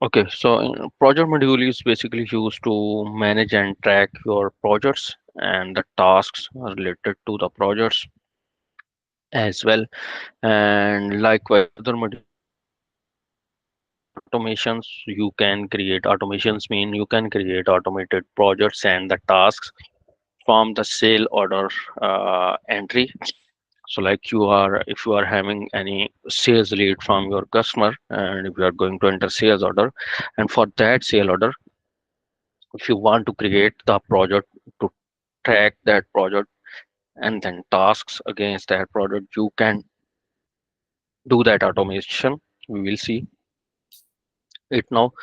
Okay, so project module is basically used to manage and track your projects and the tasks related to the projects as well. And likewise, other modules automations. You can create automations mean you can create automated projects and the tasks from the sale order entry. So like you are, if you are having any sales lead from your customer and if you are going to enter sales order, and for that sale order, if you want to create the project to track that project and then tasks against that project, you can do that automation. We will see it now.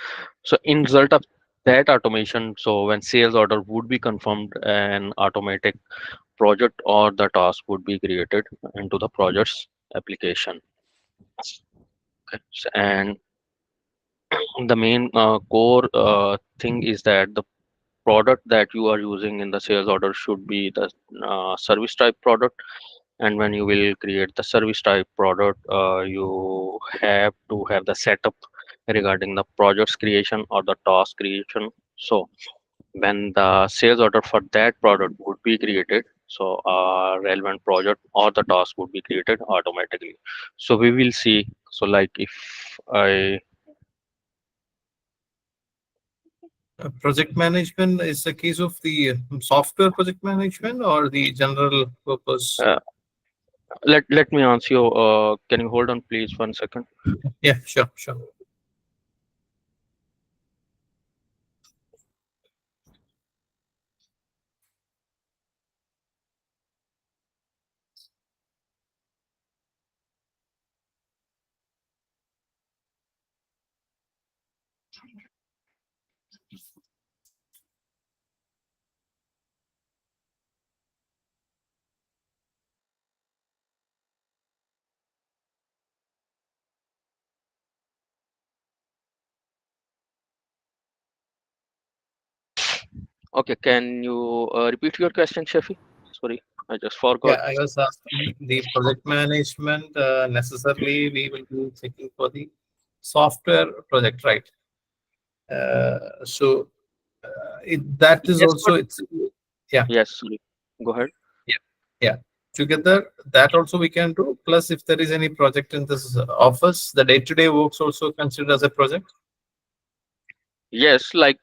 So in result of that automation, so when sales order would be confirmed, an automatic project or the task would be created into the project's application. And the main core thing is that the product that you are using in the sales order should be the service type product. And when you will create the service type product, you have to have the setup regarding the projects creation or the task creation. So when the sales order for that product would be created, so a relevant project or the task would be created automatically. So we will see. So like if I Project management is the case of the software project management or the general purpose. uh, let me answer you. Can you hold on please 1 second? Yeah, sure, sure. Okay, can you repeat your question, Shafi? Sorry, I just forgot. Yeah, I was asking the project management necessarily we will be checking for the software project, right? So that is Yes, also but it's yeah, yes, sorry. Go ahead. yeah, yeah. Together that also we can do. Plus, if there is any project in this office, the day-to-day works also considered as a project. Yes, like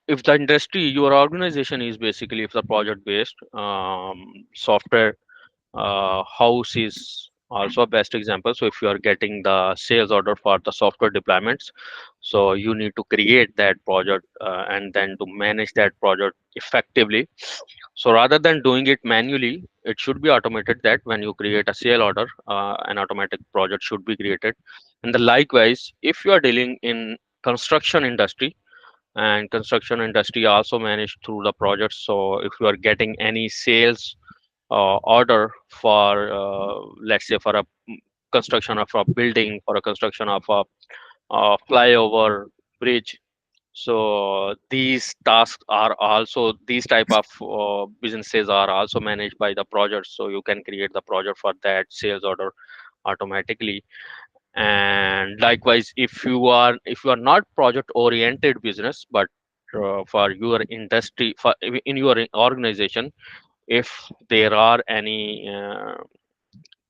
if the industry, your organization is basically if the project based, software house is also a best example. So if you are getting the sales order for the software deployments, so you need to create that project and then to manage that project effectively. So rather than doing it manually, it should be automated that when you create a sale order, an automatic project should be created. And the likewise, if you are dealing in construction industry, and construction industry also managed through the projects. So if you are getting any sales order for let's say for a construction of a building, for a construction of a flyover bridge, so these tasks are also, these type of businesses are also managed by the project. So you can create the project for that sales order automatically. And likewise, if you are not project oriented business, but for your industry, for in your organization, if there are any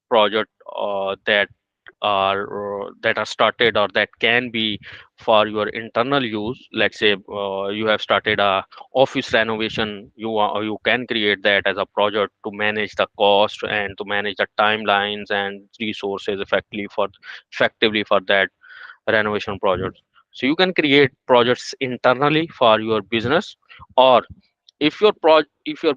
project that are started or that can be for your internal use. Let's say you have started a office renovation, you can create that as a project to manage the cost and to manage the timelines and resources effectively for that renovation project. So you can create projects internally for your business, or if your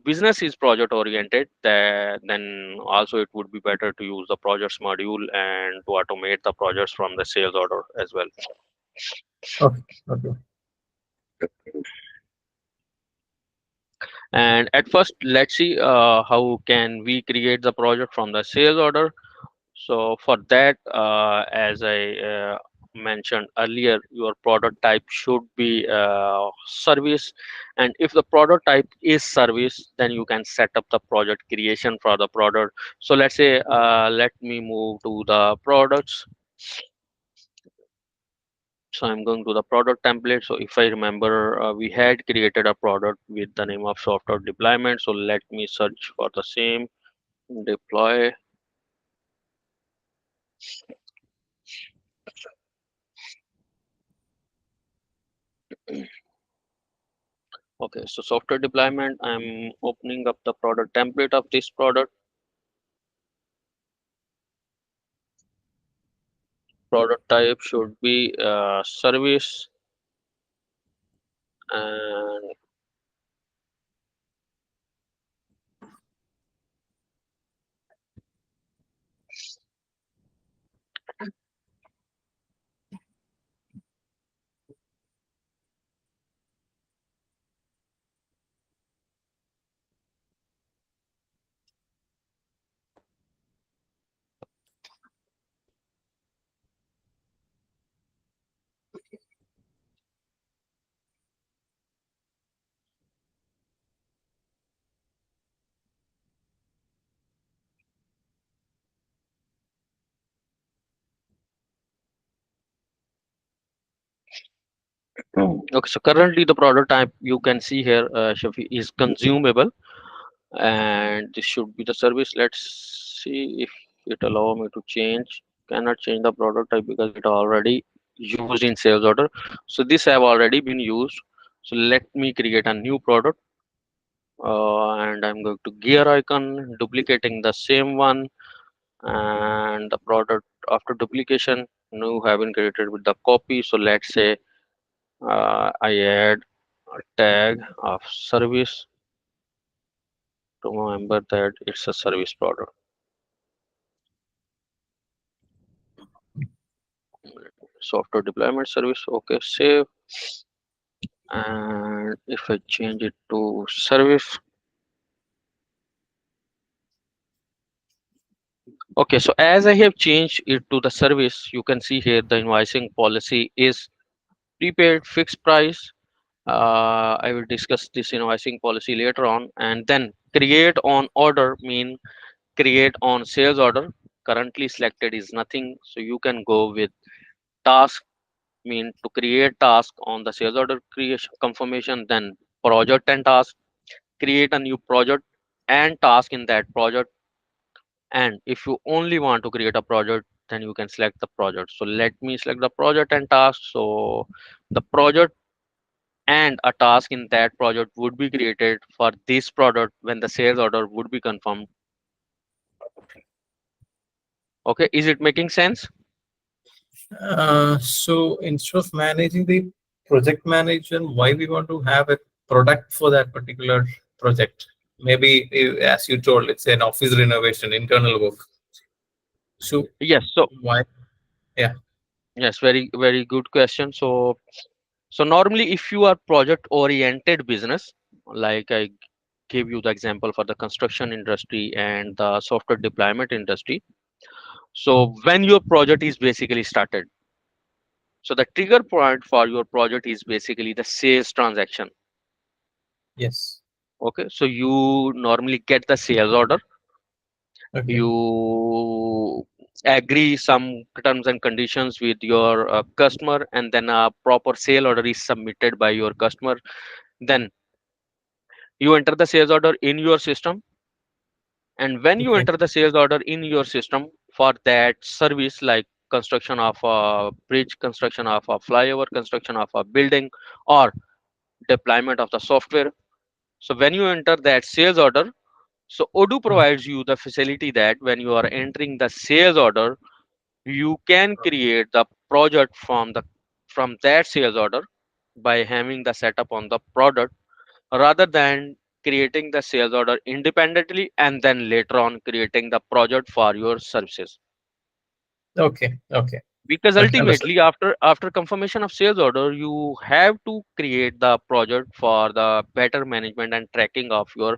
business is project oriented, then also it would be better to use the projects module and to automate the projects from the sales order as well. Okay, okay. And at first, let's see how can we create the project from the sales order. So for that, as I mentioned earlier, your product type should be service. And if the product type is service, then you can set up the project creation for the product. So let's say, let me move to the products. So I'm going to the product template. So if I remember, we had created a product with the name of software deployment. So let me search for the same deploy. Okay, so software deployment, I'm opening up the product template of this product. Product type should be service, and okay. So currently the product type you can see here, Shafi, is consumable, and this should be the service. Let's see if it allow me to change. Cannot change the product type because it already used in sales order. So this have already been used. So let me create a new product, and I'm going to gear icon, duplicating the same one, and the product after duplication new have been created with the copy. So let's say I add a tag of service to remember that it's a service product. Software deployment service. Okay, save. And if I change it to service, okay, so as I have changed it to the service, you can see here the invoicing policy is prepaid fixed price. I will discuss this invoicing policy later on. And then create on order mean create on sales order. Currently selected is nothing, so you can go with task mean to create task on the sales order creation confirmation. Then project and task, create a new project and task in that project. And if you only want to create a project, then you can select the project. So let me select the project and task. So the project and a task in that project would be created for this product when the sales order would be confirmed. Okay, is it making sense? So instead of managing the project manager, why we want to have a product for that particular project? Maybe, as you told, it's an office renovation, internal work. So Yes. So why? Yeah. yes, very good question. So normally if you are project oriented business, like I gave you the example for the construction industry and the software deployment industry. So when your project is basically started, so the trigger point for your project is basically the sales transaction. Yes. Okay, so you normally get the sales order, Okay. you agree some terms and conditions with your customer, and then a proper sale order is submitted by your customer. Then you enter the sales order in your system, and when you Okay. enter the sales order in your system for that service, like construction of a bridge, construction of a flyover, construction of a building, or deployment of the software, so when you enter that sales order, so Odoo Mm. provides you the facility that when you are entering the sales order, you can create the project from that sales order by having the setup on the product, rather than creating the sales order independently and then later on creating the project for your services. Okay. Okay. Because Okay. Understood. ultimately after confirmation of sales order, you have to create the project for the better management and tracking of your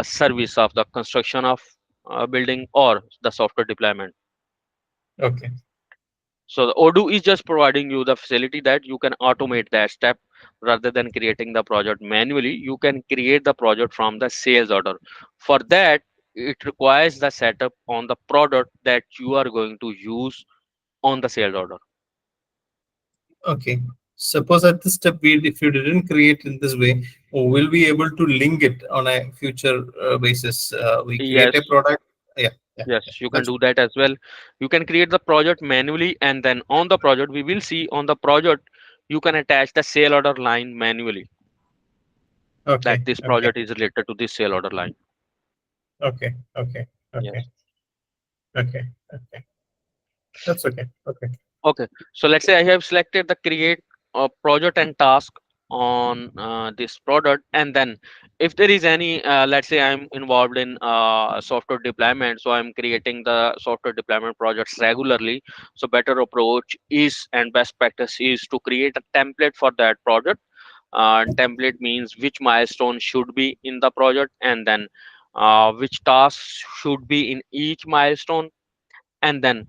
service of the construction of building or the software deployment. Okay. So the Odoo is just providing you the facility that you can automate that step. Rather than creating the project manually, you can create the project from the sales order. For that, it requires the setup on the product that you are going to use on the sales order. Okay. Suppose at this step, if you didn't create in this way, we'll be able to link it on a future basis. We create a Yes, product. Yeah, yeah, yeah. yes, you can That's do that as well. You can create the project manually, and then on the project, we will see on the project, you can attach the sale order line manually, that okay. this Okay. project is related to this sale order line. Okay. Okay. Okay. Yes. Okay. Okay. That's okay. Okay. Okay, so let's say I have selected the create project and task on this product, and then if there is any, let's say I'm involved in software deployment, so I'm creating the software deployment projects regularly. So better approach is and best practice is to create a template for that project. Template means which milestone should be in the project, and then which tasks should be in each milestone, and then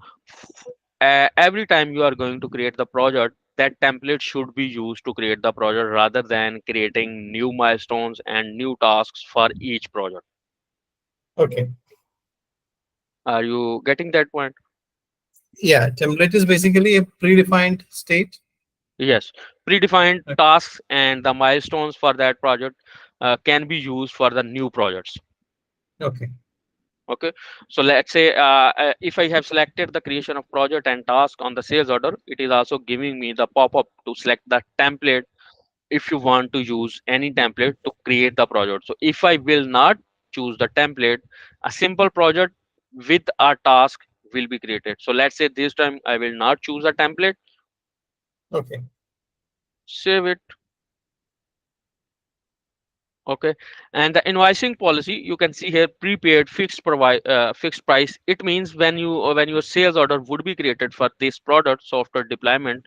every time you are going to create the project, that template should be used to create the project rather than creating new milestones and new tasks for each project. Okay. Are you getting that point? Yeah. Template is basically a predefined state. Yes, predefined Okay. tasks and the milestones for that project can be used for the new projects. Okay. Okay, so let's say if I have selected the creation of project and task on the sales order, it is also giving me the pop-up to select the template if you want to use any template to create the project. So if I will not choose the template, a simple project with a task will be created. So let's say this time I will not choose a template, Okay. save it. Okay, and the invoicing policy you can see here, prepaid fixed price. It means when your sales order would be created for this product software deployment,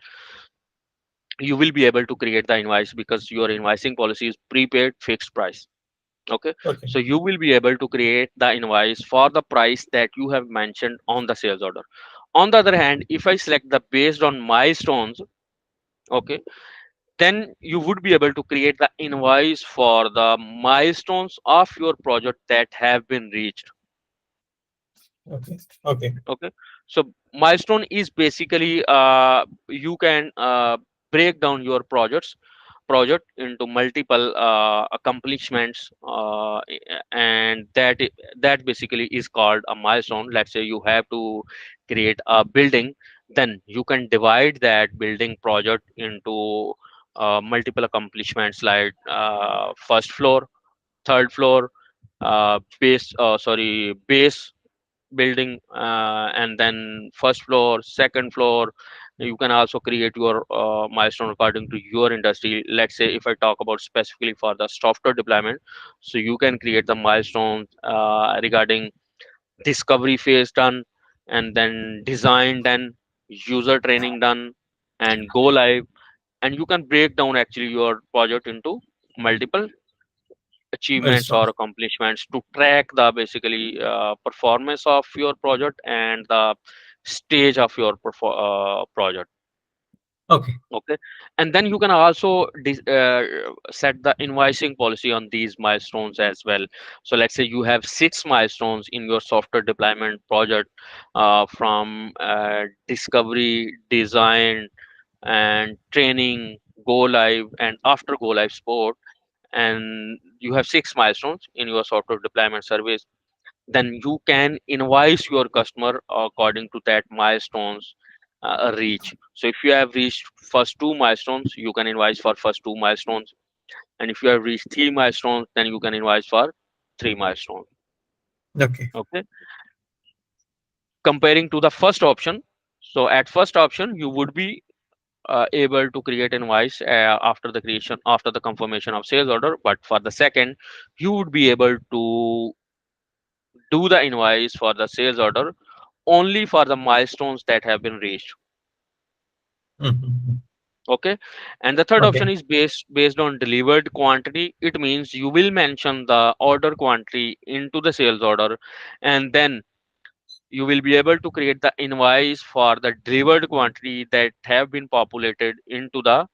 you will be able to create the invoice because your invoicing policy is prepaid fixed price. Okay, Okay. so you will be able to create the invoice for the price that you have mentioned on the sales order. On the other hand, if I select the based on milestones, okay, then you would be able to create the invoice for the milestones of your project that have been reached. Okay. Okay. Okay, so milestone is basically you can break down your project into multiple accomplishments, and that basically is called a milestone. Let's say you have to create a building, then you can divide that building project into multiple accomplishments like first floor, third floor, base building, and then first floor, second floor. You can also create your milestone according to your industry. Let's say if I talk about specifically for the software deployment, so you can create the milestones regarding discovery phase done, and then design done, user training done, and go live. And you can break down actually your project into multiple achievements or Milestones. accomplishments to track the basically performance of your project and the stage of your project. Okay. Okay, and then you can also set the invoicing policy on these milestones as well. So let's say you have 6 milestones in your software deployment project, from discovery, design, and training, go live, and after go live support. And you have 6 milestones in your software deployment service, then you can invoice your customer according to that milestones reach. So if you have reached first 2 milestones, you can invoice for first 2 milestones, and if you have reached 3 milestones, then you can invoice for 3 milestones. Okay. Okay, comparing to the first option, so at first option you would be able to create invoice after the confirmation of sales order, but for the second, you would be able to do the invoice for the sales order only for the milestones that have been reached. Mhm. Okay, and the third option Okay. is based on delivered quantity. It means you will mention the order quantity into the sales order, and then you will be able to create the invoice for the delivered quantity that have been populated into the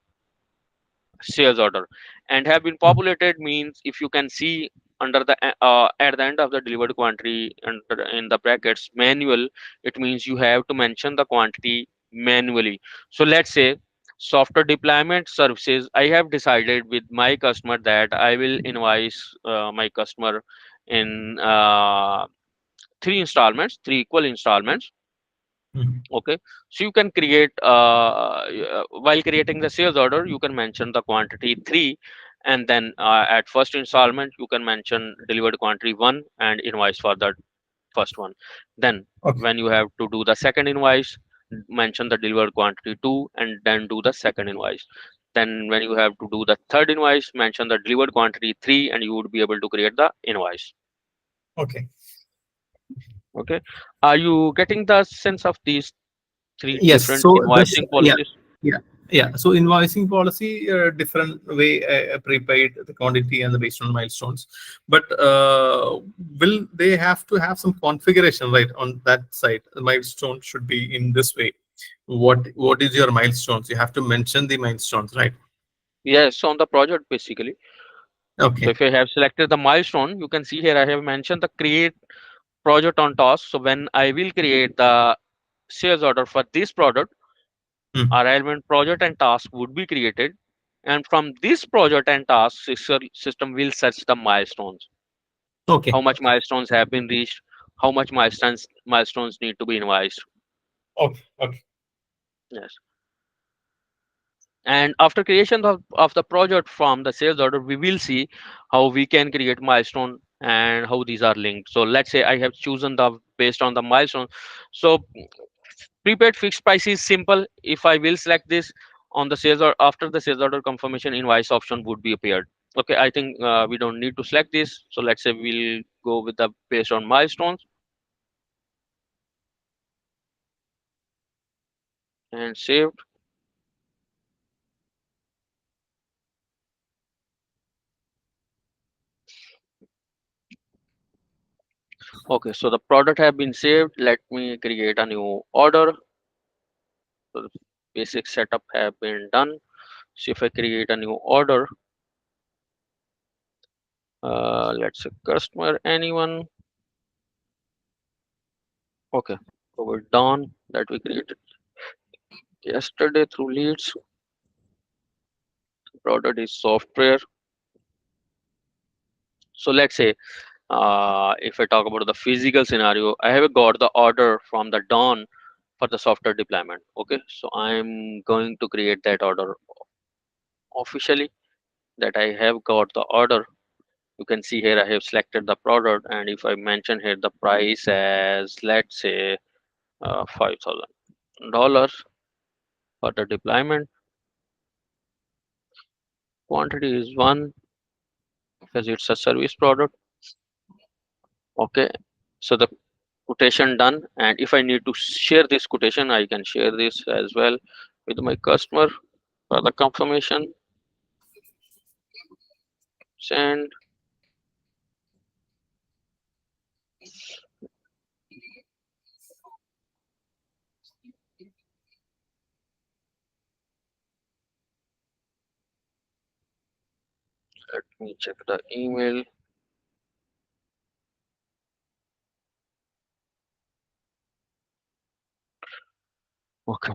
sales order. And have been Mhm. populated means if you can see under the at the end of the delivered quantity in the brackets manual, it means you have to mention the quantity manually. So let's say Software deployment services, I have decided with my customer that I will invoice my customer in three installments, three equal installments. Mhm. Okay, so you can create while creating the sales order, you can mention the quantity three, and then at first installment you can mention delivered quantity one and invoice for that first one. Then Okay. when you have to do the second invoice, mention the delivered quantity two and then do the second invoice. Then when you have to do the third invoice, mention the delivered quantity three and you would be able to create the invoice. Okay. Okay, are you getting the sense of these three Yes. different So this, invoicing yeah, policies? yeah, yeah. So invoicing policy, different way, prepaid, the quantity, and the based on milestones. But will they have to have some configuration, right, on that side? The milestone should be in this way. What is your milestones? You have to mention the milestones, right? Yes, on the project basically. So Okay. if I have selected the milestone, you can see here I have mentioned the create project on task. So when I will create the sales order for this product, Hmm. a relevant project and task would be created. And from this project and task, system will set the milestones. How Okay. much Okay. milestones have been reached, how much milestones need to be invoiced. Okay. Okay. Yes. And after creation of the project from the sales order, we will see how we can create milestone and how these are linked. So let's say I have chosen the based on the milestone. So prepaid fixed price is simple. If I will select this on the sales or after the sales order confirmation, invoice option would be appeared. Okay, I think we don't need to select this. So let's say we'll go with the based on milestones and saved. Okay, so the product have been saved. Let me create a new order. So the basic setup have been done. So if I create a new order, let's say customer anyone. Okay, so we're done that we created yesterday through leads. Product is software. So let's say if I talk about the physical scenario, I have got the order from the Dawn for the software deployment. Okay, so I'm going to create that order officially that I have got the order. You can see here I have selected the product, and if I mention here the price as let's say $5,000 for the deployment, quantity is one because it's a service product. Okay, so the quotation done, and if I need to share this quotation, I can share this as well with my customer for the confirmation. Send. Let me check the email. Okay.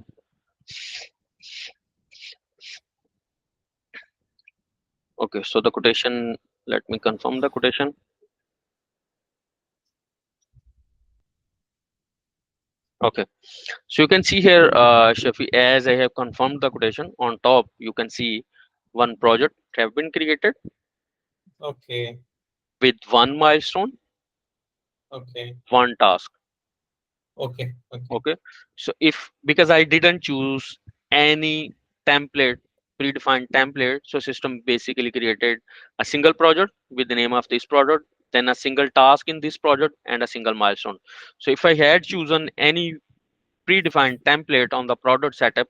Okay, so the quotation, let me confirm the quotation. Okay, so you can see here, Shafi, as I have confirmed the quotation on top, you can see one project have been created Okay. with one milestone, Okay. one task. Okay. Okay. Okay, so if because I didn't choose any template, predefined template, so system basically created a single project with the name of this product, then a single task in this project and a single milestone. So if I had chosen any predefined template on the product setup,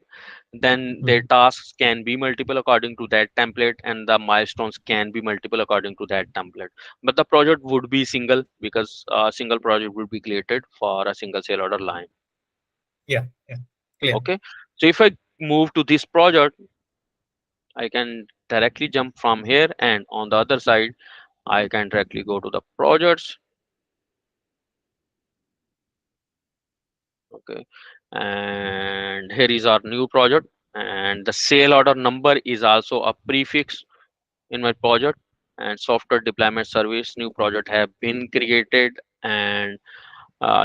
then their Mhm. tasks can be multiple according to that template and the milestones can be multiple according to that template, but the project would be single because a single project would be created for a single sale order line. Yeah. Yeah. Clear. Okay, so if I move to this project, I can directly jump from here, and on the other side I can directly go to the projects. Okay, and here is our new project. and the sale order number is also a prefix in my project. And software deployment service new project have been created. And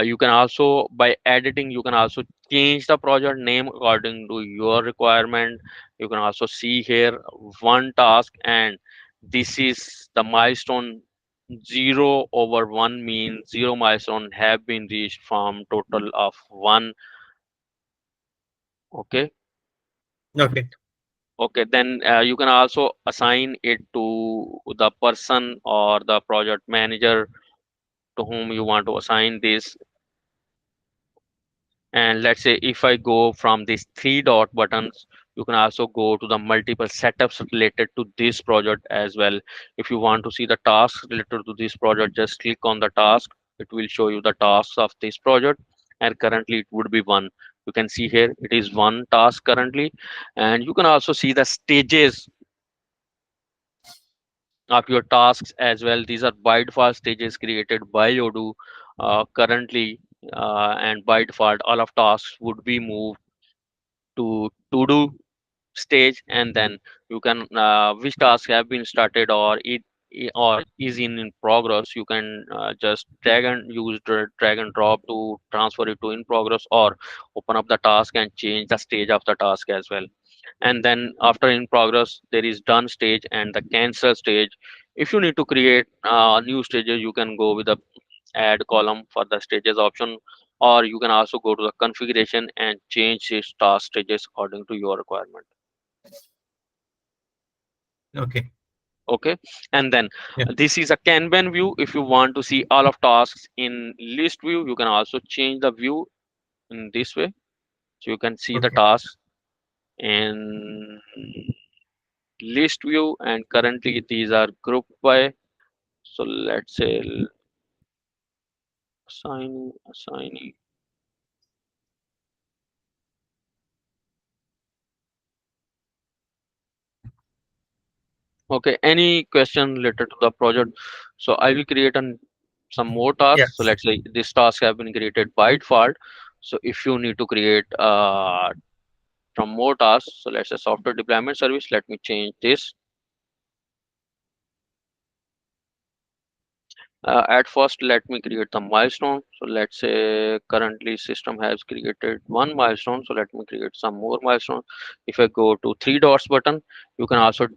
you can also, by editing, you can also change the project name according to your requirement. You can also see here one task, and this is the milestone. 0/1 means 0 milestone have been reached from total of 1. Okay. Okay. Okay, then you can also assign it to the person or the project manager to whom you want to assign this. And let's say if I go from these three dot buttons, you can also go to the multiple setups related to this project as well. If you want to see the tasks related to this project, just click on the task. It will show you the tasks of this project, and currently it would be one. You can see here it is one task currently. And you can also see the stages of your tasks as well. These are by default stages created by Odoo currently, and by default, all of tasks would be moved to do stage. And then you can which tasks have been started or or is in progress. You can just drag and drop to transfer it to in progress, or open up the task and change the stage of the task as well. And then after in progress, there is done stage and the cancel stage. If you need to create new stages, you can go with the add column for the stages option, or you can also go to the configuration and change these task stages according to your requirement. Okay. Okay. And then Yeah. this is a Kanban view. If you want to see all of tasks in list view, you can also change the view in this way, so you can see the Okay. tasks in list view. And currently these are grouped by, so let's say assignee. Okay, any question related to the project? So I will create some more tasks. So Yes. let's say this task have been created by default. So if you need to create from more tasks, so let's say software deployment service, let me change this. At first, let me create the milestone. So let's say currently system has created one milestone. So let me create some more milestone. If I go to three dots button, you can also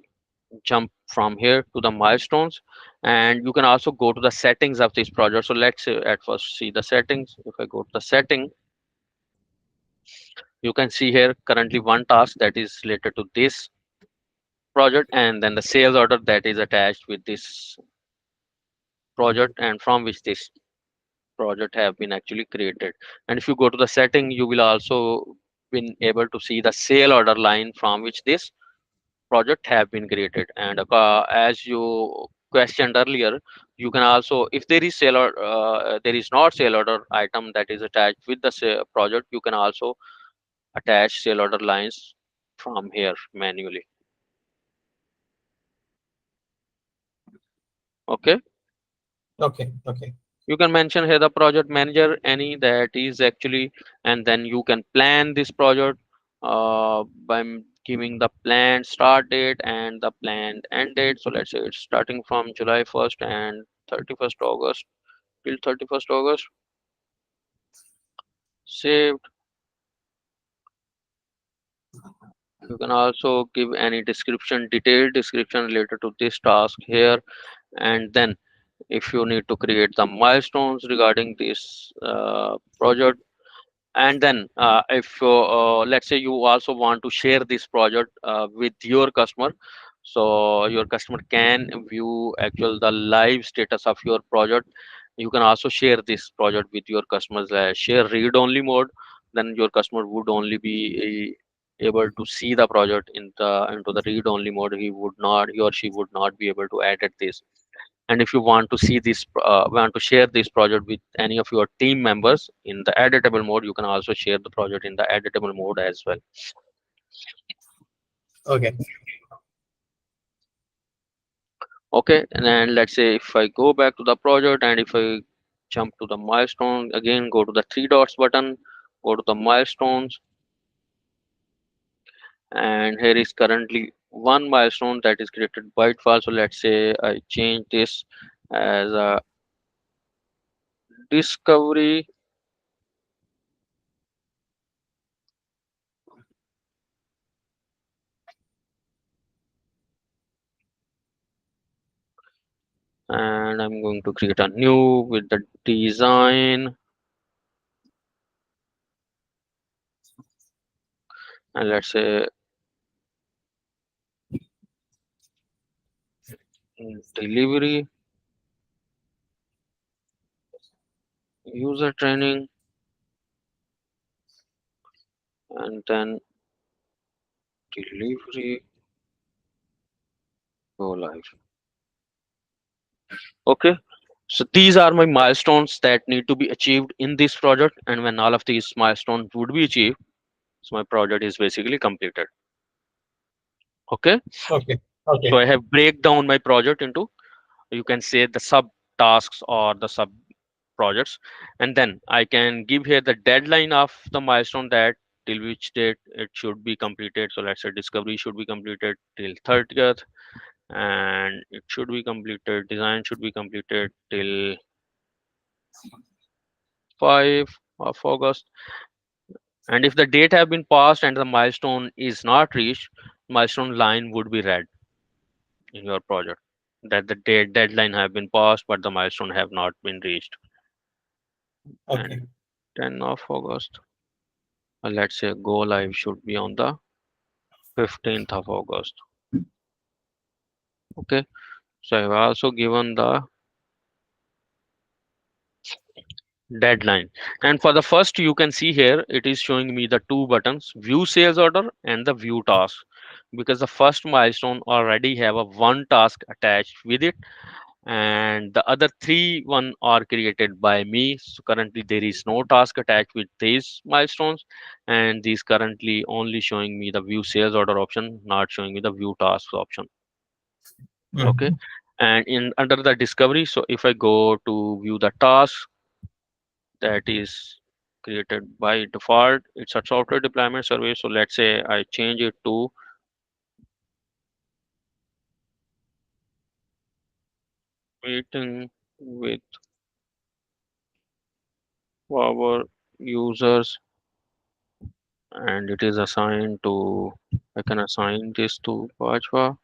jump from here to the milestones. And you can also go to the settings of this project. So let's say at first see the settings. If I go to the setting, you can see here currently one task that is related to this project, and then the sales order that is attached with this project, and from which this project have been actually created. And if you go to the setting, you will also been able to see the sale order line from which this project have been created. And as you questioned earlier, you can also, if there is sale or there is not sale order item that is attached with the project, you can also attach sale order lines from here manually. Okay. Okay. Okay. You can mention here the project manager any that is actually, and then you can plan this project by giving the planned start date and the planned end date. So let's say it's starting from July 1st and 31st August till 31st August. Saved. You can also give any description, detailed description related to this task here. And then if you need to create the milestones regarding this project. And then if let's say you also want to share this project with your customer, so your customer can view actual the live status of your project. You can also share this project with your customers, share read only mode. Then your customer would only be able to see the project into the read only mode. He or she would not be able to edit this. And if you want to see this want to share this project with any of your team members in the editable mode, you can also share the project in the editable mode as well. Okay. Okay. And then let's say if I go back to the project, and if I jump to the milestone again, go to the three dots button, go to the milestones. and here is currently one milestone that is created by default. So let's say I change this as a discovery, and I'm going to create a new with the design, and let's say delivery, user training, and then delivery, go live. Okay, so these are my milestones that need to be achieved in this project, and when all of these milestones would be achieved, so my project is basically completed. Okay, Okay. Okay. so I have break down my project into, you can say, the sub tasks or the sub projects, and then I can give here the deadline of the milestone, that till which date it should be completed. So let's say discovery should be completed till 30th, and it should be completed, design should be completed till 5 of August. And if the date have been passed and the milestone is not reached, milestone line would be red in your project, that the date deadline have been passed but the milestone have not been reached. Okay. And 10 of August, let's say go live should be on the 15th of August. Okay, so I've also given the deadline. And for the first, you can see here it is showing me the two buttons, view sales order and the view task, because the first milestone already have a one task attached with it, and the other three one are created by me. So currently there is no task attached with these milestones, and these currently only showing me the view sales order option, not showing me the view tasks option. Okay, Mhm. and in under the discovery, so if I go to view the task that is created by default, it's a software deployment survey. So let's say I change it to meeting with our users, and it is assigned to, I can assign this to Bajwa.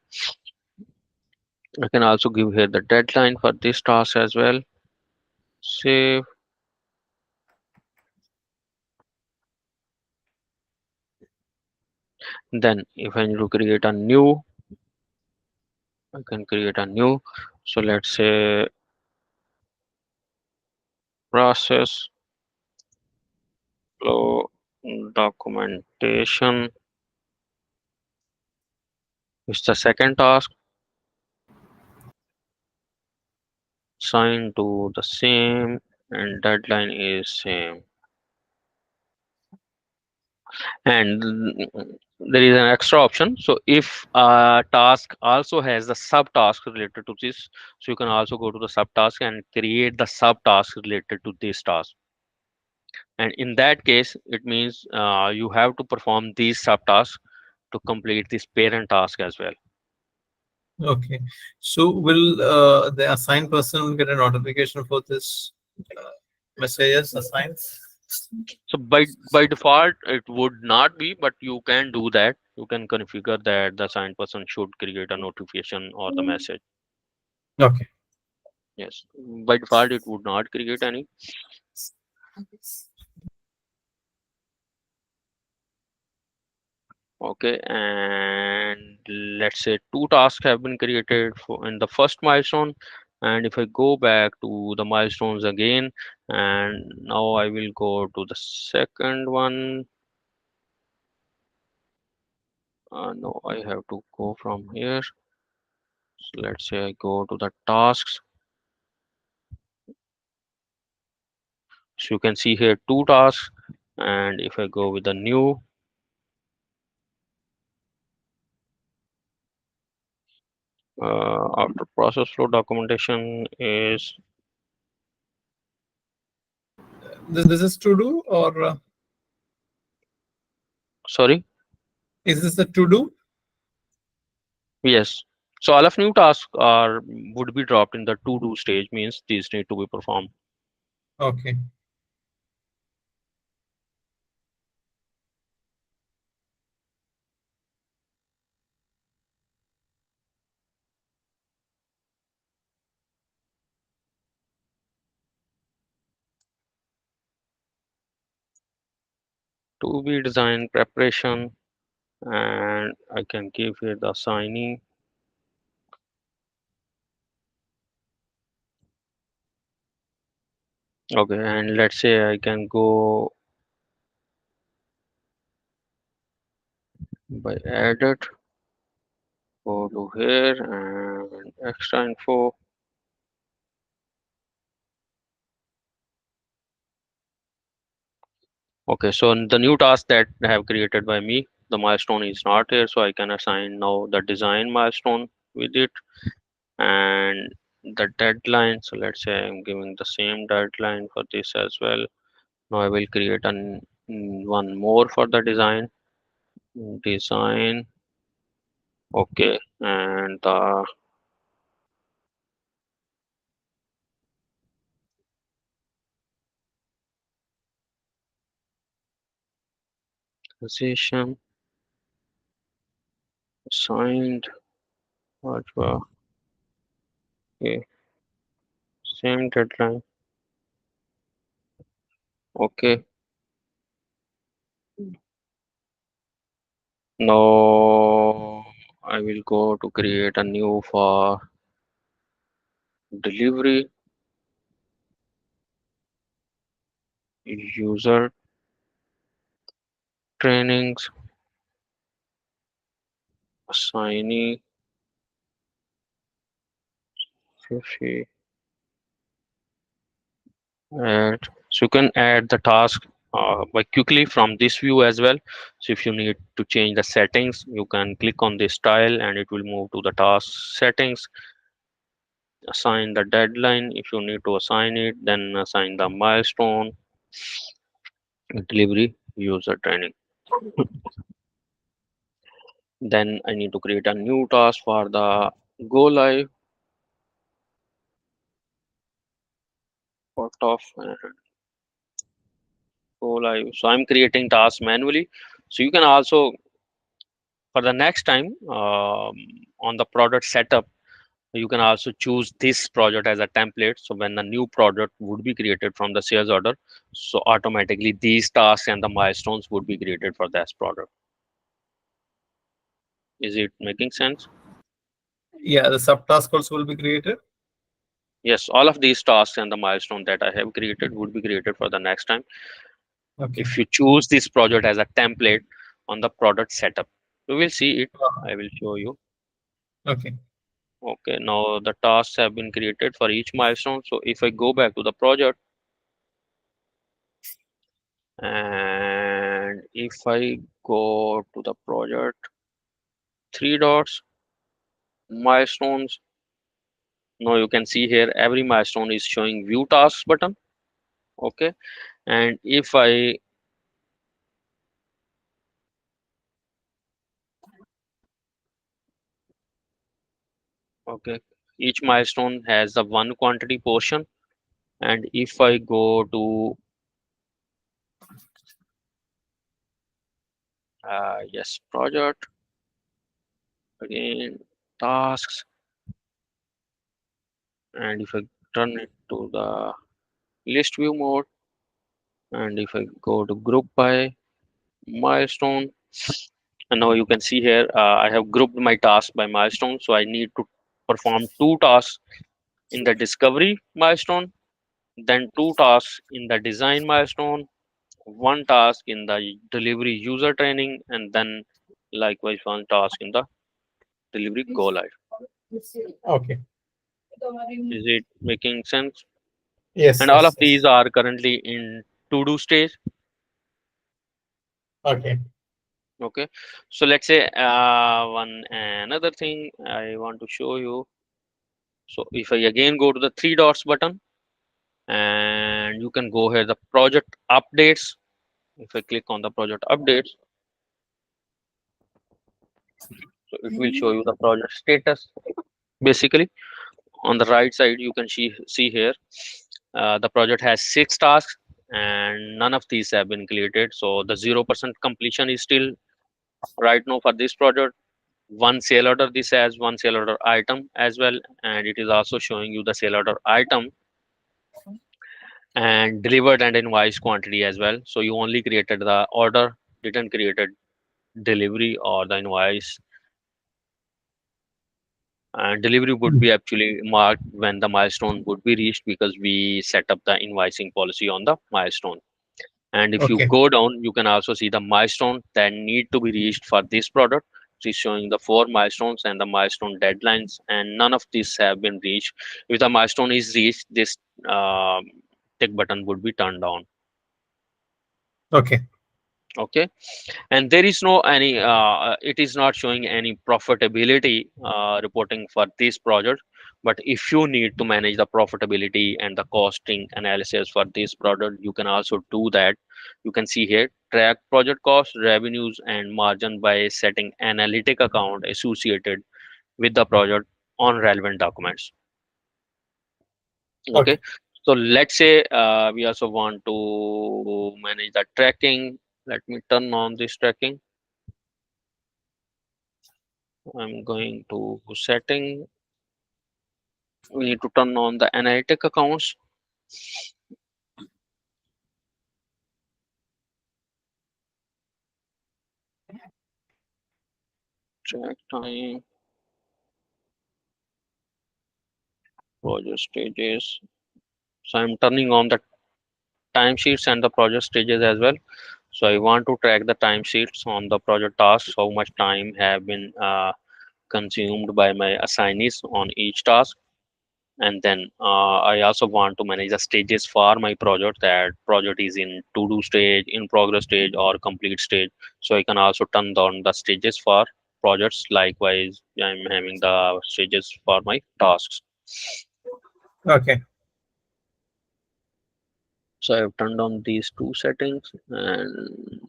I can also give here the deadline for this task as well. Save. Then if I need to create a new, I can create a new. So let's say process flow documentation is the second task, assigned to the same, and deadline is same. And there is an extra option. So if a task also has the subtask related to this, so you can also go to the subtask and create the subtask related to this task. And in that case, it means you have to perform these subtasks to complete this parent task as well. Okay. So will the assigned person get a notification for this uh, messages assigned? So by default, it would not be, but you can do that. You can configure that the assigned person should create a notification or the message. Okay. Yes, by default, it would not create any. Okay, and let's say two tasks have been created for in the first milestone. And if I go back to the milestones again, and now I will go to the second one. No, I have to go from here. So let's say I go to the tasks. So you can see here two tasks. And if I go with the new, after process flow documentation is, This is to do or sorry. Is this the to do? Yes. So all of new tasks are would be dropped in the to do stage, means these need to be performed. Okay. To be design preparation, and I can give here the assignee. Okay, and let's say I can go by edit, go to here and extra info. Okay, so the new task that I have created by me, the milestone is not here, so I can assign now the design milestone with it and the deadline. So let's say I'm giving the same deadline for this as well. Now I will create one more for the design. Okay, and the position assigned. What were okay, same deadline. Okay, now I will go to create a new for delivery user trainings assignee 50 add. So you can add the task by quickly from this view as well. So if you need to change the settings, you can click on this tile and it will move to the task settings. Assign the deadline if you need to assign it, then assign the milestone, delivery user training. Then I need to create a new task for the go live part of go live. So I'm creating tasks manually. So you can also for the next time on the product setup, you can also choose this project as a template. So when the new product would be created from the sales order, so automatically these tasks and the milestones would be created for this product. Is it making sense? Yeah, the subtask also will be created. Yes, all of these tasks and the milestone that I have created would be created for the next time Okay. if you choose this project as a template on the product setup. You will see it. I will show you. Okay. Okay, now the tasks have been created for each milestone. So if I go back to the project and if I go to the project, three dots, milestones. Now you can see here every milestone is showing view tasks button. Okay, and if I okay, each milestone has the one quantity portion. And if I go to yes project again tasks, and if I turn it to the list view mode, and if I go to group by milestone, and now you can see here I have grouped my task by milestone. So I need to perform two tasks in the discovery milestone, then two tasks in the design milestone, one task in the delivery user training, and then likewise one task in the delivery go live. Okay. Is it making sense? Yes, And all of yes, these yes. are currently in to do stage. Okay. Okay, so let's say one another thing I want to show you. So if I again go to the three dots button and you can go here the project updates. If I click on the project updates, So it will show you the project status. Basically, on the right side, you can see here the project has 6 tasks, and none of these have been completed. So the 0% completion is still right now for this project. One sale order, this has one sale order item as well, and it is also showing you the sale order item and delivered and invoice quantity as well. So you only created the order, didn't created delivery or the invoice. And delivery would be actually marked when the milestone would be reached, because we set up the invoicing policy on the milestone. And if you Okay. go down, you can also see the milestone that need to be reached for this product. It is showing the 4 milestones and the milestone deadlines, and none of these have been reached. If the milestone is reached, this um, tick button would be turned on. Okay. Okay, and there is no any it is not showing any profitability reporting for this project. But if you need to manage the profitability and the costing analysis for this product, you can also do that. You can see here, track project cost, revenues and margin by setting analytic account associated with the project on relevant documents. Okay, Okay. so let's say we also want to manage the tracking. Let me turn on this tracking. I'm going to setting. We need to turn on the analytic accounts. Track time, project stages. So I'm turning on the timesheets and the project stages as well. So I want to track the timesheets on the project tasks, how much time have been consumed by my assignees on each task. And then I also want to manage the stages for my project, that project is in to do stage, in progress stage or complete stage. So I can also turn down the stages for projects. Likewise, I'm having the stages for my tasks. Okay. So I've turned on these two settings, and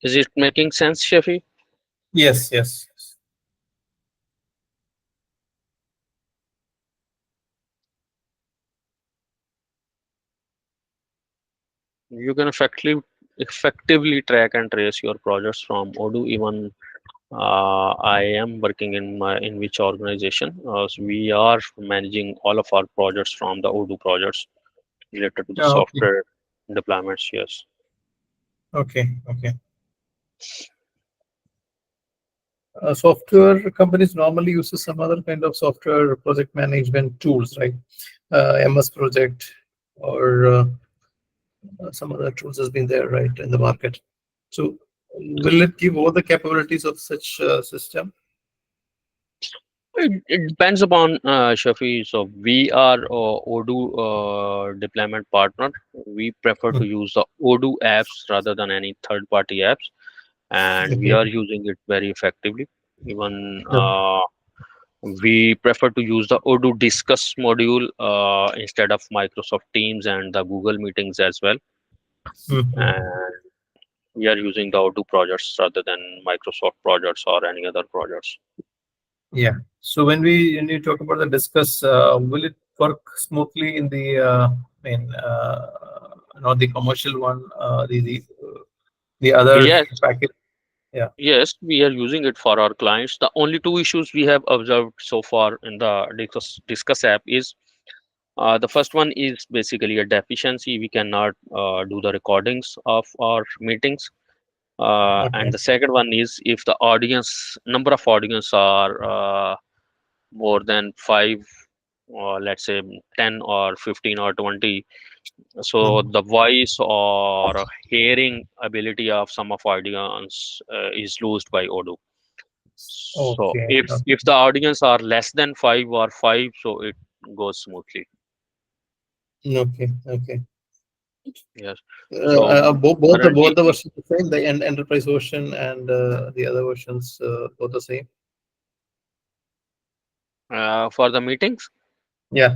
is it making sense, Shafi? Yes. Yes. You can effectively track and trace your projects from Odoo. Even I am working in which organization. So we are managing all of our projects from the Odoo projects related to the Okay. software deployments. Yes. Okay. Okay. Software companies normally uses some other kind of software project management tools, right? MS Project or some other tools has been there, right, in the market. So, will it give all the capabilities of such system? It depends upon Shafi. So we are Odoo deployment partner. We prefer to Mm. use the Odoo apps rather than any third-party apps, and we Okay. are using it very effectively. Even Okay. we prefer to use the Odoo Discuss module instead of Microsoft Teams and the Google Meetings as well. Mhm. And we are using the Odoo projects rather than Microsoft projects or any other projects. Yeah. So when you talk about the discuss, will it work smoothly in the not the commercial one, the other Yes, package? Yeah. yes, we are using it for our clients. The only two issues we have observed so far in the Discuss app is the first one is basically a deficiency. We cannot do the recordings of our meetings. And Okay. the second one is if the audience number of audience are more than five, or let's say 10 or 15 or 20, so Mm. the voice or hearing ability of some of audience is lost by Odoo. So Okay. if the audience are less than five or five, so it goes smoothly. Okay. Okay. Yes. So Both currently the versions the same. The enterprise version and the other versions both the same. for the meetings, Yeah.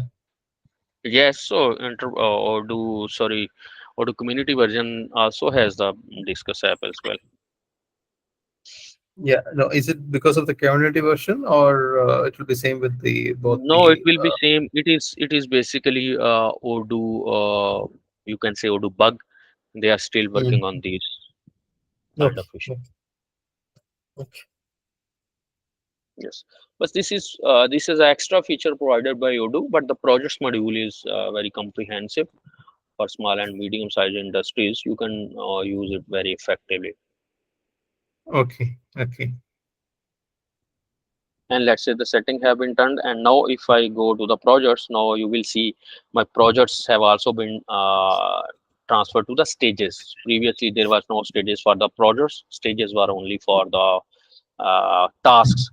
yes. So Odoo, sorry, Odoo community version also has the Discuss app as well. Yeah. No, is it because of the community version, or it will be same with the both No, it the will be same. It is basically Odoo. You can say Odoo bug. They are still working on mm. these kind Okay. of issues. Okay. Okay. Yes, but this is an extra feature provided by Odoo, but the projects module is very comprehensive for small and medium-sized industries. You can use it very effectively. Okay. Okay. And let's say the setting have been turned, and now if I go to the projects, now you will see my projects have also been transferred to the stages. Previously there was no stages for the projects, stages were only for the tasks,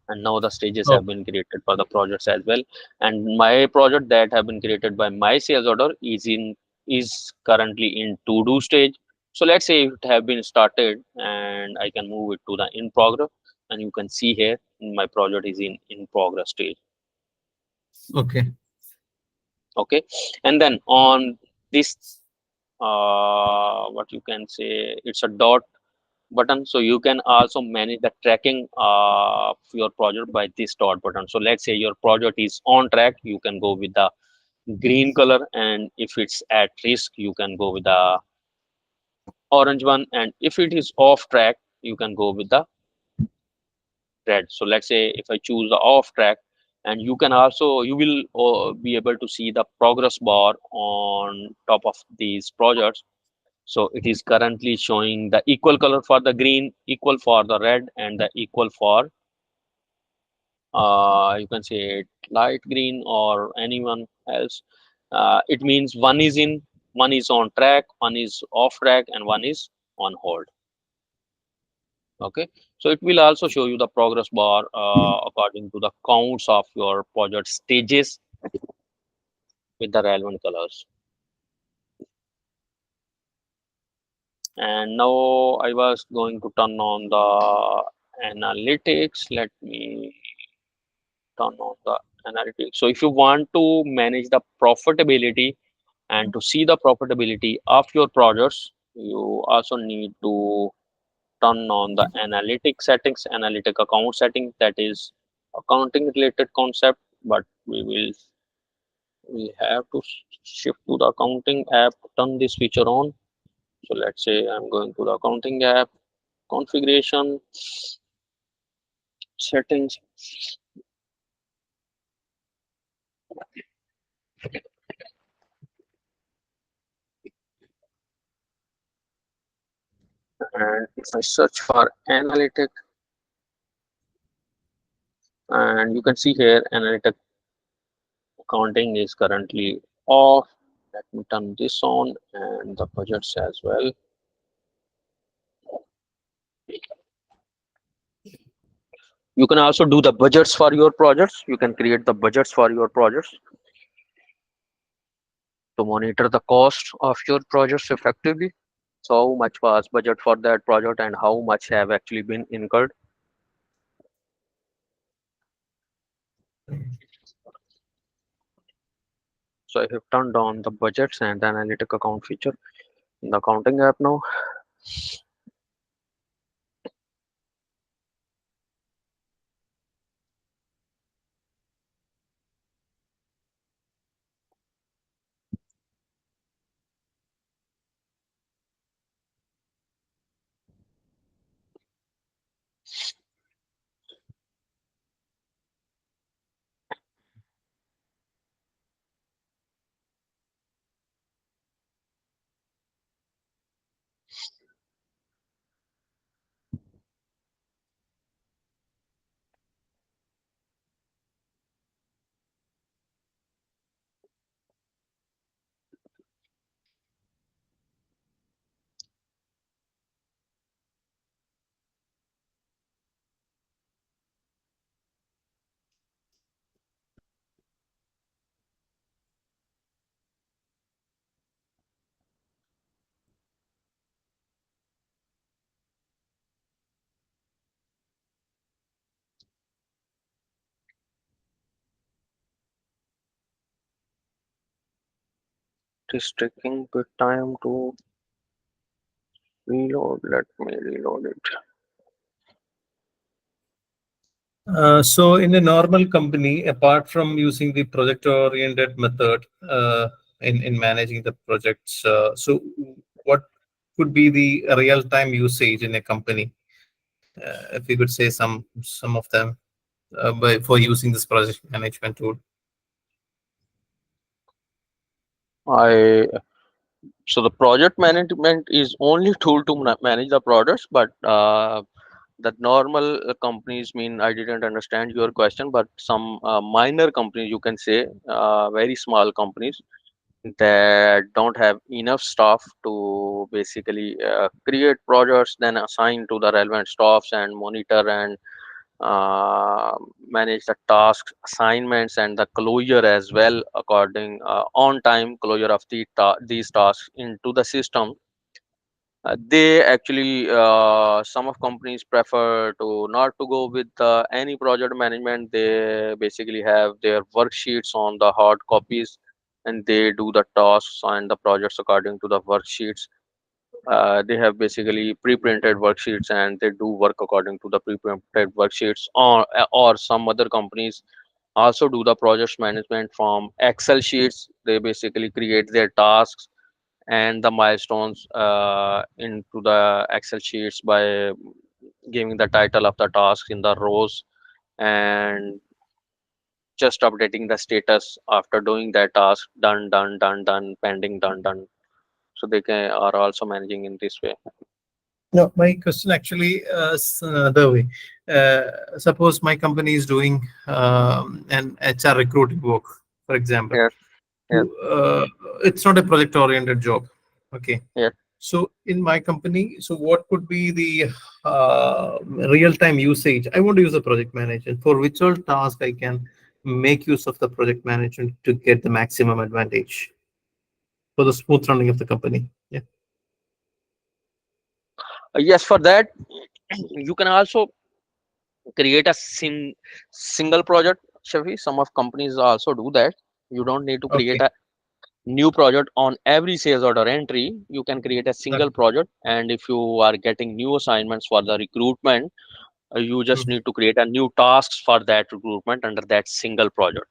and now the stages Oh, have been created for the projects as well. And my project that have been created by my sales order is currently in to do stage. So let's say it have been started, and I can move it to the in progress, and you can see here my project is in progress stage. okay. Okay, and then on this what you can say, it's a dot button, so you can also manage the tracking of your project by this dot button. So let's say your project is on track, you can go with the green color, and if it's at risk, you can go with the orange one, and if it is off track, you can go with the red. So let's say if I choose the off track, and you will be able to see the progress bar on top of these projects. So it is currently showing the equal color for the green, equal for the red, and the equal for you can say it light green or anyone else. It means one is on track, one is off track, and one is on hold. Okay, so it will also show you the progress bar according to the counts of your project stages with the relevant colors. And now I was going to turn on the analytics. Let me turn on the analytics. So if you want to manage the profitability and to see the profitability of your projects, you also need to turn on the analytic settings, analytic account setting. That is accounting related concept, but we have to shift to the accounting app, turn this feature on. So let's say I'm going to the accounting app, configuration, settings, and if I search for analytic, and you can see here analytic accounting is currently off. Let me turn this on, and the budgets as well. You can also do the budgets for your projects. You can create the budgets for your projects to monitor the cost of your projects effectively. So how much was budget for that project and how much have actually been incurred. So I have turned on the budgets and the analytic account feature in the accounting app now. It is taking bit time to reload. Let me reload it. So in a normal company, apart from using the project-oriented method in managing the projects, so what could be the real-time usage in a company? If you could say some of them for using this project management tool. I So the project management is only tool to manage the products, but the normal companies mean I didn't understand your question, but some minor companies you can say, very small companies that don't have enough staff to basically create projects, then assign to the relevant staffs and monitor and manage the tasks, assignments, and the closure as well, according on time closure of these tasks into the system. They actually, some of companies prefer to not to go with any project management. They basically have their worksheets on the hard copies, and they do the tasks and the projects according to the worksheets. They have basically pre-printed worksheets, and they do work according to the pre-printed worksheets. Or some other companies also do the project management from Excel sheets. They basically create their tasks and the milestones into the Excel sheets by giving the title of the task in the rows, and just updating the status after doing that task: done, done, done, done, pending, done, done. So they can are also managing in this way. No, my question actually is another way. Suppose my company is doing an HR recruiting work, for example. Yes, yes, Uh, it's not a project-oriented job. Okay. yes. So in my company, so what could be the real-time usage? I want to use a project management. For which all task I can make use of the project management to get the maximum advantage for the smooth running of the company. Yeah. Yes, for that you can also create a single project, Shafi. Some of companies also do that. You don't need to create Okay. a new project on every sales order entry. You can create a single Okay. project, and if you are getting new assignments for the recruitment, you just Mhm. need to create a new tasks for that recruitment under that single project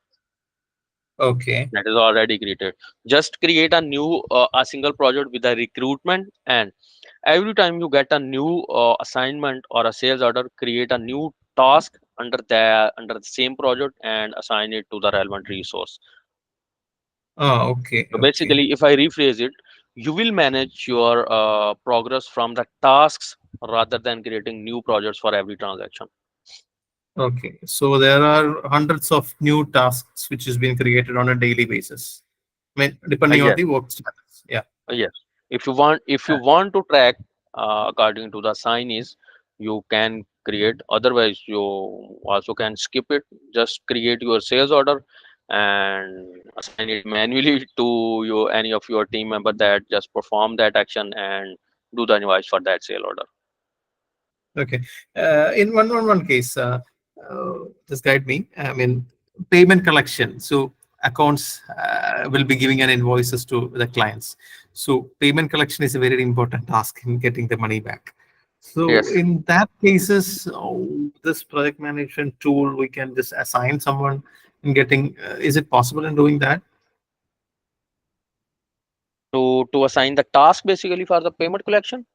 Okay. that is already created. Just create a single project with a recruitment, and every time you get a new assignment or a sales order, create a new task under the same project and assign it to the relevant resource. Ah, okay. So Okay. basically, if I rephrase it, you will manage your progress from the tasks rather than creating new projects for every transaction. Okay, so there are hundreds of new tasks which is being created on a daily basis. I mean, depending on Yes, the work status. Yeah. yes. If you want to track according to the assignees, you can create. Otherwise, you also can skip it. Just create your sales order and assign it manually to your any of your team member that just perform that action and do the invoice for that sale order. Okay. In one case, just guide me. I mean, payment collection. So accounts will be giving an invoices to the clients. So payment collection is a very important task in getting the money back. So Yes. in that cases, this project management tool, we can just assign someone in getting. Is it possible in doing that? To assign the task basically for the payment collection.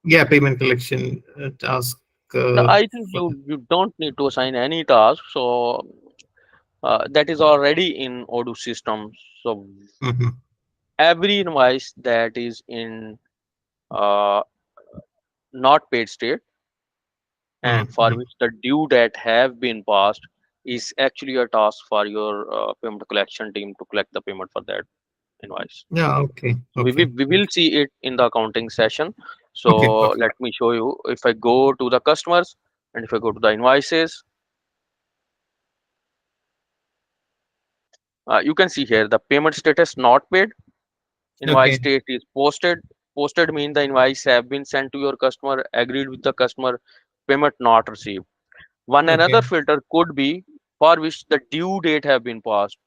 Yeah, payment collection task. No, I think For you don't need to assign any task. So that is already in Odoo system. So Mhm. every invoice that is in uh, not paid state and for Mhm. which the due date have been passed is actually a task for your payment collection team to collect the payment for that invoice. Yeah. Okay. So Okay. we will see it in the accounting session. Okay. So Perfect. let me show you. If I go to the customers and if I go to the invoices, you can see here the payment status not paid. Invoice Okay. state is posted. Posted mean the invoice have been sent to your customer, agreed with the customer, payment not received. One another Okay. filter could be for which the due date have been passed.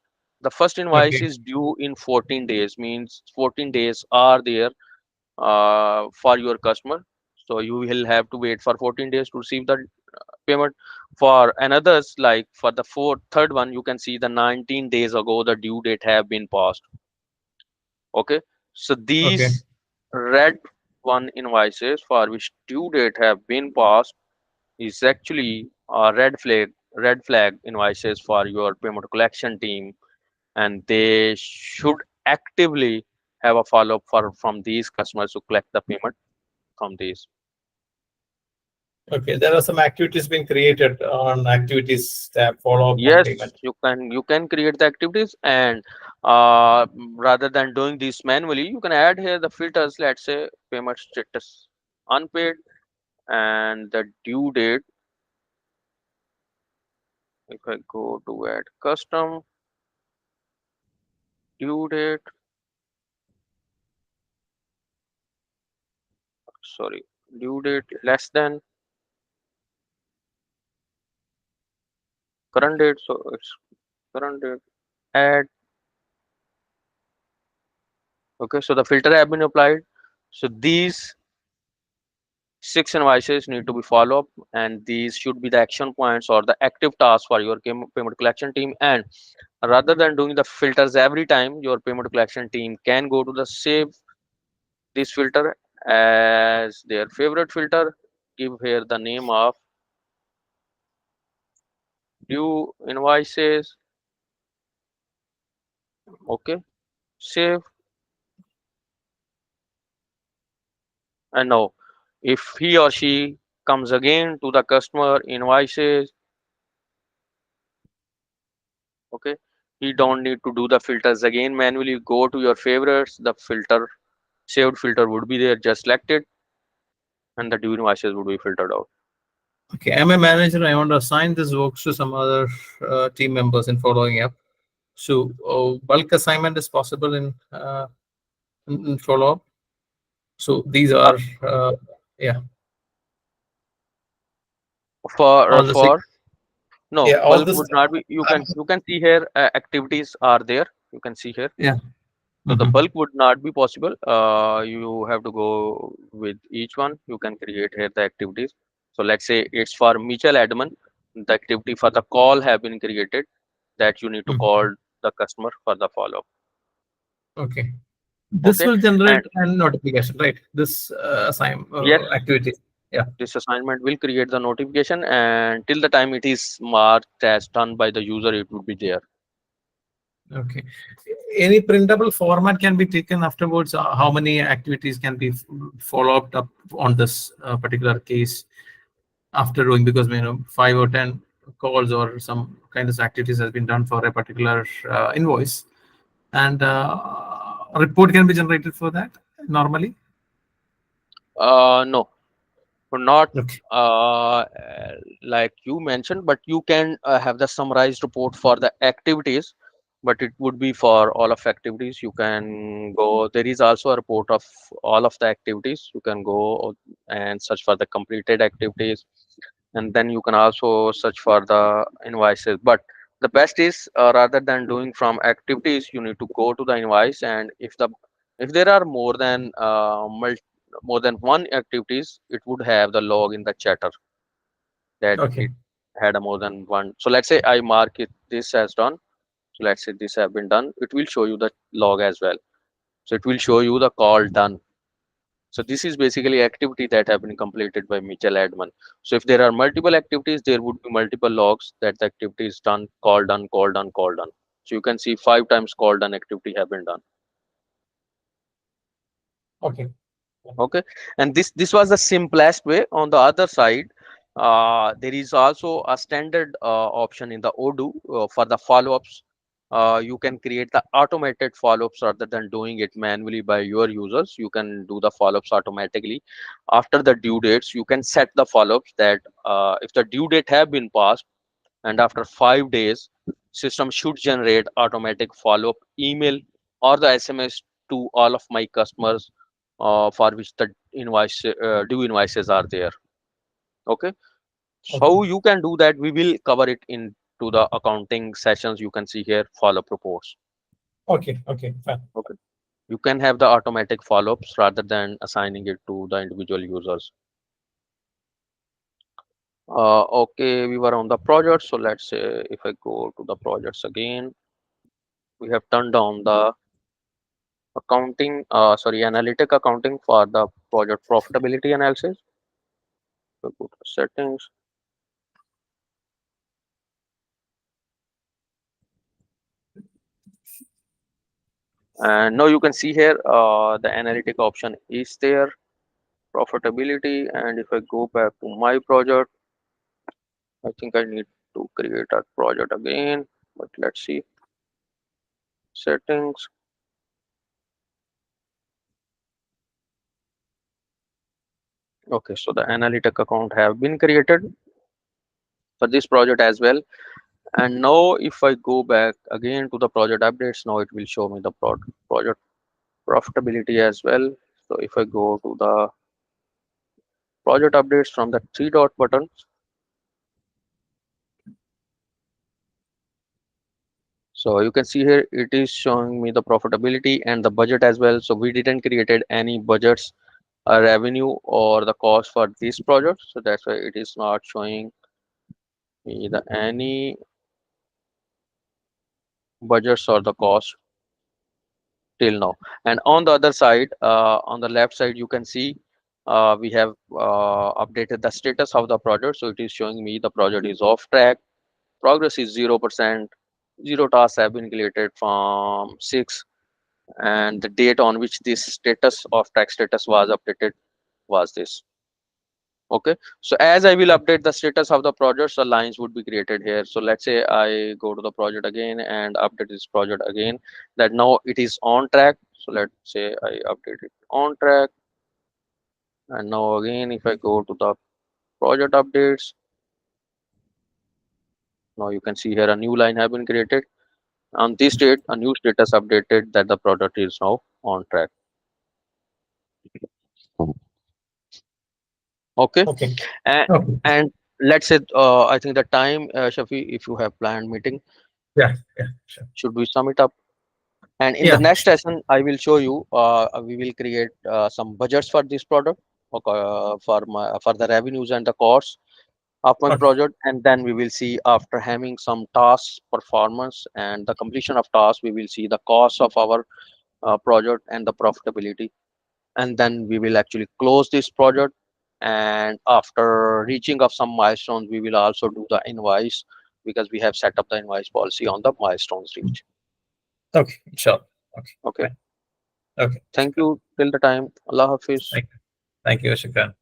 The first invoice Okay. is due in 14 days, means 14 days are there for your customer. So you will have to wait for 14 days to receive the payment. For another's, like for the third one, you can see the 19 days ago the due date have been passed. Okay, so Okay. these red one invoices for which due date have been passed is actually a red flag invoices for your payment collection team, and they should actively have a follow up for from these customers to collect the payment from these. Okay. There are some activities being created on activities tab, follow up on Yes, payment. you can create the activities, and rather than doing this manually, you can add here the filters. Let's say payment status unpaid, and the due date. If I go to add custom due date, sorry, due date less than current date, so it's current date. Add. Okay, so the filter have been applied. So these six invoices need to be followed up, and these should be the action points or the active tasks for your payment collection team. And rather than doing the filters every time, your payment collection team can go to the save this filter as their favorite filter. Give here the name of due invoices. Okay, save. And now if he or she comes again to the customer invoices, okay, you don't need to do the filters again manually. Go to your favorites, the filter saved filter would be there, just select it, and the due invoices would be filtered out. Okay. I'm a manager. I want to assign this work to some other team members in following up. So bulk assignment is possible in follow up. So these Uh, are yeah, for all the six. no, Yeah, all bulk this. would not be. You can see here activities are there, you can see here. Yeah. So the Hmm. bulk would not be possible. You have to go with each one. You can create here the activities. So let's say it's for mutual admin. The activity for the call have been created, that you need to call the customer for the follow up. Okay. This Okay, will generate and a notification, right? This yes, activity. Yeah. this assignment will create the notification, and till the time it is marked as done by the user, it would be there. Okay. Any printable format can be taken afterwards. How many activities can be followed up on this particular case after doing, because 5 or 10 calls or some kind of activities has been done for a particular invoice, and a report can be generated for that normally. No, not Okay. uh, like you mentioned, but you can have the summarized report for the activities, but it would be for all of activities. You can go, there is also a report of all of the activities. You can go and search for the completed activities, and then you can also search for the invoices. But the best is, rather than doing from activities, you need to go to the invoice, and if there are more than one activities, it would have the log in the chatter that Okay. it had a more than one. So let's say I mark it this as done. So let's say this have been done, it will show you the log as well. So it will show you the call done. So this is basically activity that have been completed by mutual admin. So if there are multiple activities, there would be multiple logs that the activity is done, call done, call done, call done. So you can see 5 times call done activity have been done. Okay. Okay, and this was the simplest way. On the other side, there is also a standard option in the Odoo for the follow-ups. You can create the automated follow-ups rather than doing it manually by your users. You can do the follow-ups automatically after the due dates. You can set the follow-ups that if the due date have been passed, and after 5 days, system should generate automatic follow-up email or the SMS to all of my customers for which the due invoices are there. Okay, so Okay. you can do that. We will cover it in to the accounting sessions, you can see here follow-up reports. Okay, okay, fine. Okay. You can have the automatic follow-ups rather than assigning it to the individual users. Okay, we were on the project. So let's say if I go to the projects again, we have turned on the analytic accounting for the project profitability analysis. So go to settings, and now you can see here the analytic option is there, profitability. And if I go back to my project, I think I need to create a project again, but let's see, settings. Okay, so the analytic account have been created for this project as well. And now if I go back again to the project updates, now it will show me the project profitability as well. So if I go to the project updates from the three dot button, so you can see here it is showing me the profitability and the budget as well. So we didn't created any budgets, revenue or the cost for this project, so that's why it is not showing me the any budgets or the cost till now. And on the other side, on the left side, you can see we have updated the status of the project. So it is showing me the project is off track, progress is 0%, zero tasks have been created from 6, and the date on which this status of track status was updated was this. Okay, so as I will update the status of the project, the lines would be created here. So let's say I go to the project again and update this project again, that now it is on track. So let's say I update it on track, and now again if I go to the project updates, now you can see here a new line have been created. On this date, a new status updated that the product is now on track. Okay, Okay, and, okay. and let's say I think the time, Shafi, if you have planned meeting, Yeah, yeah, sure. should we sum it up? And in the Yeah, next sure. session, I will show you. We will create some budgets for this product, okay, for the revenues and the costs of my Okay, project, and then we will see after having some tasks performance and the completion of tasks, we will see the cost of our project and the profitability, and then we will actually close this project. And after reaching of some milestones, we will also do the invoice because we have set up the invoice policy on the milestones reach. okay, sure. Okay, Okay. fine. Okay, Thank you till the time. Allah Hafiz. thank you. Thank you, Shukran.